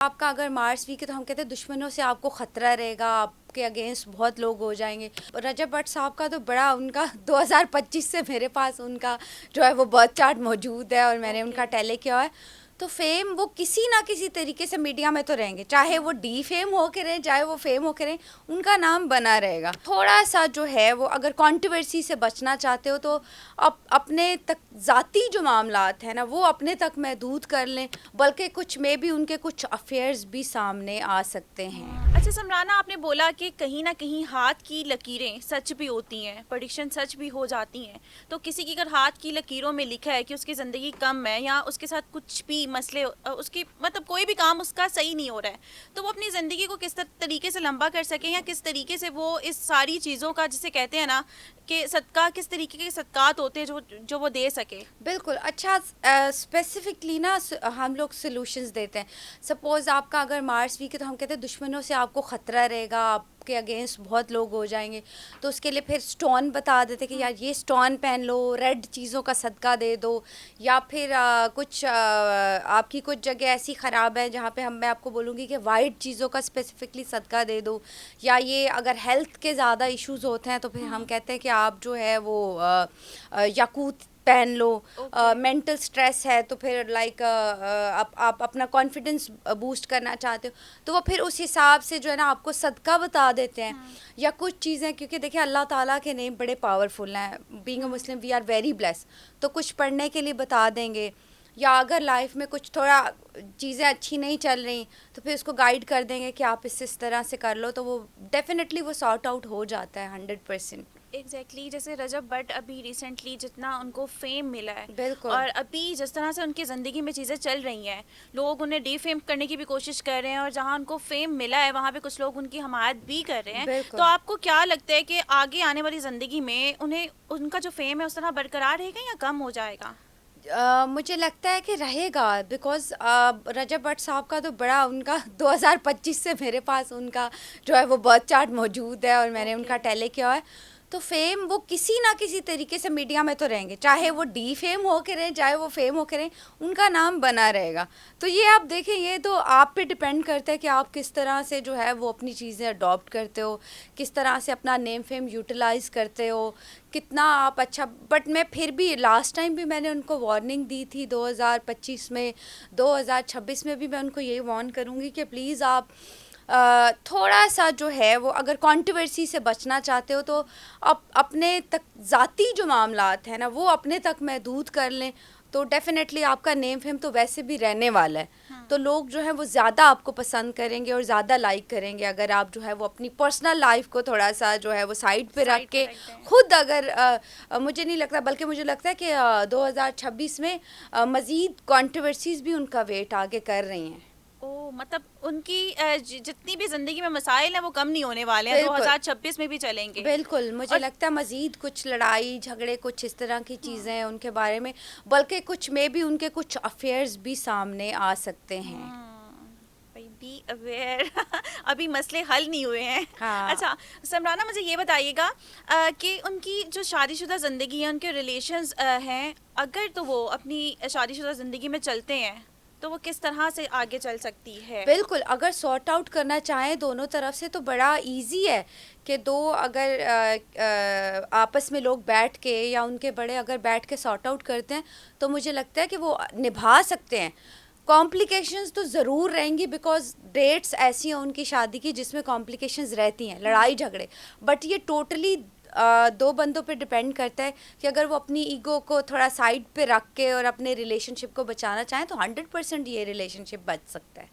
आपका अगर Mars week है तो हम कहते हैं दुश्मनों से आपको खतरा रहेगा, आपके अगेंस्ट बहुत लोग हो जाएंगे। रजब भट्ट साहब का तो बड़ा उनका 2025 से मेरे पास उनका जो है वो बर्थ चार्ट मौजूद है और मैंने उनका टेली किया है। तो फेम वो किसी ना किसी तरीके से मीडिया में तो रहेंगे, चाहे वो डी फेम हो के रहें चाहे वो फेम हो के रहें, उनका नाम बना रहेगा। थोड़ा सा जो है वो अगर कंट्रोवर्सी से बचना चाहते हो तो अपने तक ज़ाती जो मामलात हैं ना वो अपने तक महदूद कर लें, बल्कि कुछ में भी उनके कुछ अफेयर्स भी सामने आ सकते हैं। अच्छा समराना, आपने बोला कि कहीं ना कहीं हाथ की लकीरें सच भी होती हैं, प्रेडिक्शन सच भी हो जाती हैं। तो किसी की अगर हाथ की लकीरों में लिखा है कि उसकी ज़िंदगी कम है या उसके साथ कुछ भी मसले, उसकी मतलब कोई भी काम उसका सही नहीं हो रहा है, तो वो अपनी ज़िंदगी को किस तरीके से लंबा कर सके या किस तरीके से वो इस सारी चीज़ों का, जिसे कहते हैं ना कि सदका, किस तरीके के सदकात होते हैं जो जो वो दे सके। बिल्कुल। अच्छा, स्पेसिफिकली ना हम लोग सॉल्यूशंस देते हैं। सपोज़ आपका अगर मार्स वीक है तो हम कहते हैं दुश्मनों से आपको ख़तरा रहेगा, आपके अगेंस्ट बहुत लोग हो जाएंगे। तो उसके लिए फिर स्टोन बता देते कि यार ये स्टोन पहन लो, रेड चीज़ों का सदका दे दो, या फिर कुछ आपकी कुछ जगह ऐसी ख़राब है जहाँ पे मैं आपको बोलूँगी कि वाइट चीज़ों का स्पेसिफिकली सदका दे दो। या ये अगर हेल्थ के ज़्यादा इश्यूज़ होते हैं तो फिर हम कहते हैं कि आप जो है वो याकूत पहन लो। ओके। मेंटल स्ट्रेस है तो फिर लाइक आप अपना कॉन्फिडेंस बूस्ट करना चाहते हो तो वो फिर उस हिसाब से जो है ना आपको सदका बता देते हैं। या कुछ चीज़ें, क्योंकि देखिए अल्लाह ताला के नेम बड़े पावरफुल हैं, being a Muslim we are very blessed, तो कुछ पढ़ने के लिए बता देंगे। या अगर लाइफ में कुछ थोड़ा चीज़ें अच्छी नहीं चल रही तो फिर उसको गाइड कर देंगे कि आप इस तरह से कर लो, तो वो डेफिनेटली वो सॉर्ट आउट हो जाता है 100%। एग्जैक्टली जैसे रजब भट्ट अभी रिसेंटली जितना उनको फेम मिला है, बिल्कुल और अभी जिस तरह से उनकी ज़िंदगी में चीज़ें चल रही हैं, लोग उन्हें डिफेम करने की भी कोशिश कर रहे हैं, और जहां उनको फेम मिला है वहां पे कुछ लोग उनकी हमायत भी कर रहे हैं। तो बिल्कुल। आपको क्या लगता है कि आगे आने वाली ज़िंदगी में उन्हें उनका जो फेम है उस तरह बरकरार रहेगा या कम हो जाएगा? मुझे लगता है कि रहेगा, बिकॉज़ रजब भट्ट साहब का तो बड़ा उनका 2025 से मेरे पास उनका जो है वो बर्थ चार्ट मौजूद है और मैंने ओके। उनका टेली किया है। तो फेम वो किसी ना किसी तरीके से मीडिया में तो रहेंगे, चाहे वो डी फेम हो के रहें चाहे वो फेम हो के रहें, उनका नाम बना रहेगा। तो ये आप देखें, ये तो आप पे डिपेंड करता है कि आप किस तरह से जो है वो अपनी चीज़ें अडॉप्ट करते हो, किस तरह से अपना नेम फेम यूटिलाइज़ करते हो, कितना आप अच्छा। बट मैं फिर भी लास्ट टाइम भी मैंने उनको वार्निंग दी थी 2025 में, 2026 में भी मैं उनको यही वार्न करूँगी कि प्लीज़ आप थोड़ा सा जो है वो अगर कंट्रोवर्सी से बचना चाहते हो तो अपने तक ज़ाती जो मामलात हैं ना वो अपने तक महदूद कर लें, तो डेफिनेटली आपका नेम फेम तो वैसे भी रहने वाला है। तो लोग जो है वो ज़्यादा आपको पसंद करेंगे और ज़्यादा लाइक करेंगे अगर आप जो है वो अपनी पर्सनल लाइफ को थोड़ा सा जो है वो साइड पे रख साइड पे के रख दें। खुद अगर मुझे नहीं लगता, बल्कि मुझे लगता है कि 2026 में मज़ीद कंट्रोवर्सीज़ भी उनका वेट आगे कर रही हैं। ओ मतलब उनकी जितनी भी ज़िंदगी में मसाइल हैं वो कम नहीं होने वाले हैं, बिल्कुल 2026 में भी चलेंगे। बिल्कुल, मुझे और लगता है मज़ीद कुछ लड़ाई झगड़े कुछ इस तरह की चीज़ें हैं उनके बारे में, बल्कि कुछ में भी उनके कुछ अफेयर्स भी सामने आ सकते हैं। बी अवेयर अभी मसले हल नहीं हुए हैं। हाँ। अच्छा समराना, मुझे ये बताइएगा कि उनकी जो शादीशुदा ज़िंदगी है, उनके रिलेशंस हैं, अगर तो वो अपनी शादीशुदा ज़िंदगी में चलते हैं तो वो किस तरह से आगे चल सकती है? बिल्कुल, अगर सॉर्ट आउट करना चाहें दोनों तरफ से तो बड़ा इजी है कि दो अगर आपस में लोग बैठ के या उनके बड़े अगर बैठ के सॉर्ट आउट करते हैं तो मुझे लगता है कि वो निभा सकते हैं। कॉम्प्लिकेशंस तो ज़रूर रहेंगी, बिकॉज डेट्स ऐसी हैं उनकी शादी की जिसमें कॉम्प्लिकेशंस रहती हैं, लड़ाई झगड़े। बट ये टोटली दो बंदों पे डिपेंड करता है कि अगर वो अपनी ईगो को थोड़ा साइड पे रख के और अपने रिलेशनशिप को बचाना चाहें तो 100% ये रिलेशनशिप बच सकता है।